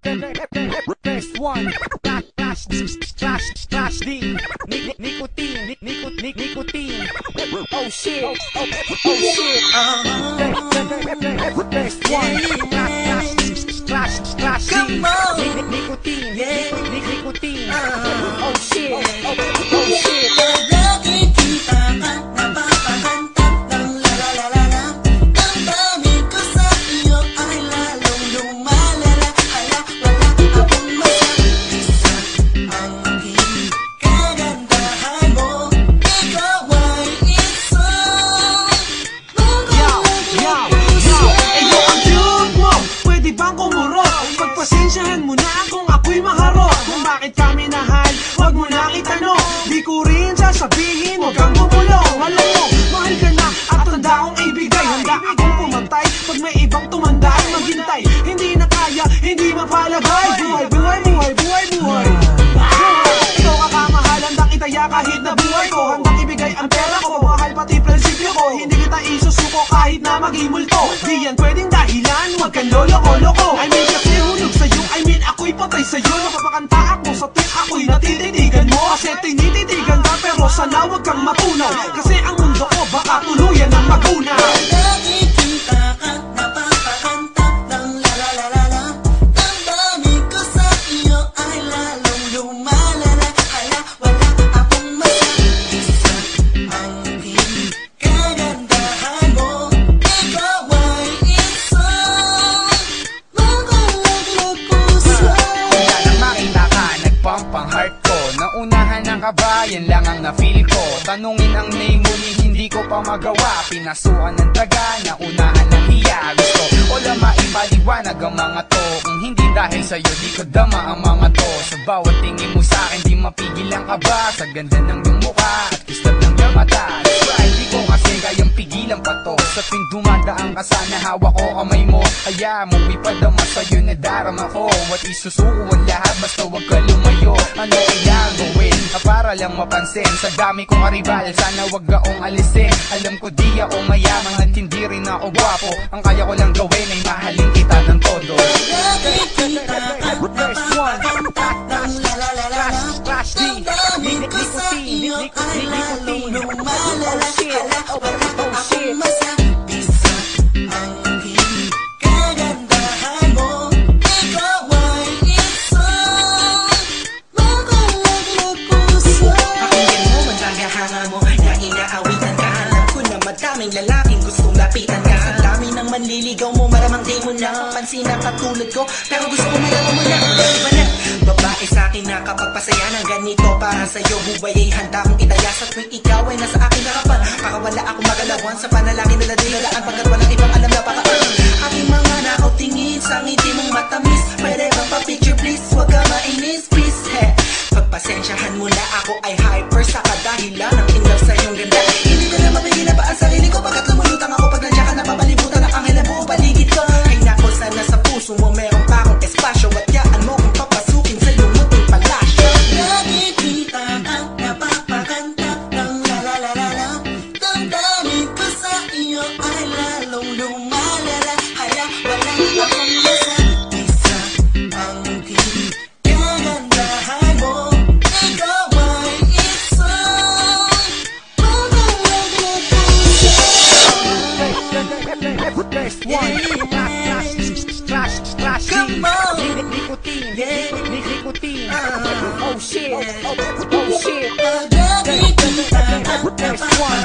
First one, slash D, nicotine, nicotine. Oh shit, oh shit. First one, slash D, nicotine, nicotine. Oh shit, oh shit. Lagi kita ka napapagantag ng la-la-la-la. Ang dami ko sa iyo ay lalong lumalala. Hala, wala akong masakisa. Ang aking kagandahan mo, ikaw ay isang Eyo, ang cute mo, pwede bang kumurot? Pagpasensyahan mo na kung ako'y maharot. Kung bakit kami nahal, wag mo na itanong. Di ko rin sasabihin, wag kang bumulong. Alam mo, mahal ka na at tanda kong ibigay. Handa akong pumatay pag may ibang tumanday. Maghintay, hindi na kaya, hindi mapalagay. Buhay, buhay, buhay, buhay, buhay. Ikaw kakamahal, handang itaya kahit na buhay ko. Handang ibigay ang pera ko, mahal pati prinsipyo ko. Hindi kita isusuko kahit na maging multo. Di yan pwedeng dahilan, wag kang lolo-loko. I mean kasi hulog sa'yo, I mean ako'y patay sa'yo. Napapakanta ako sa tuwing ako'y natititigan mo. Kasi tinititigan ka pero sana wag kang matunaw. Kasi ang mundo ko baka tuluyan ang magunaw. lagi kita ka napapagantag ng la-la-la-la. Ang dami ko sa iyo ay lalong lumalala. Hala, wala akong masakisa. Ang aking kagandahan mo, ikaw ay isang magalaglag puso. Kaya nang makita ka, nagpump ang heart ko. Naunahan ng kabayan lang ang na-feel ko. Tanungin ang name mo, hindi ko pa magawa. Pinasukan ng daga, naunahan ng hiya. Gusto o lang maipaliwanag ang mga to. Kung hindi dahil sa'yo, di ko dama ang mga to. Sa bawat tingin mo sa'kin, di mapigil ang kaba. Sa ganda ng iyong mukha at kislap ng iyong mata. That's right, di ko kasi kayang pigilan pa to. Sa tuwing dumadaan ka sana, hawak ko kamay mo. Kaya mo ipadama sa'yo na darama ko. At isusuko ang lahat, basta wag ka lumayo. Ano kailangan gawin? Para lang mapansin sa dami kong karibal, sana wag akong alisin. Alam ko di ako mayaman at hindi rin ako gwapo. Ang kaya ko lang gawin ay mahalin kita ng todo. Lagi kita ka napapagantag ng la-la-la-la. Slash D, Ang dami ko sa iyo ay lalong lumalala. Hala, wala akong masakisa. Ang aking kagandahan mo, ikaw ay isang magalaglag puso. Pakinggan mo man tagahanga mo na inaawitan ka. Alam ko na madaming lalaking gustong lapitan ka. Sa dami ng manliligaw mo, maramang di mo na pansin na katulad ko. Pero gusto ko malaman mo na iba na. Babae sa akin na kapag pasaya ng ganito para sa'yo, buhay ay handa kong itaya. Sa tuwing ikaw ay nasa akin harapan, para wala akong magalawan sa panalangin na nadilalaan. Pagkat walang ibang alam na pakaan aking mga nakaw tingin sa ngiti mong matamis. Pwede bang pa-picture please, wag ka mainis please. Pagpasensyahan mo na ako ay hyper sa kadahilan ng in love sa iyong ganda. Hindi ko na mapigil na ba ang sarili ko pagkat lumulutang ako pag nandiyan ka na papalibutan ng anghel na buo paligid ko. Ay nako, sana sa puso mo meron pa akong espasyo at yaan mo kung papasukin sa iyong munting palasyo. Lagi kita ka napapagantag ng la-la-la-la. Ang dami ko sa iyo ay lalong lumalala. Hala, wala akong masakisa. Ang aking kagandahan mo, ikaw ay isang magalaglag puso. First one, slash D, nicotine, nicotine. Oh shit, oh shit. Lagi kita ka First one,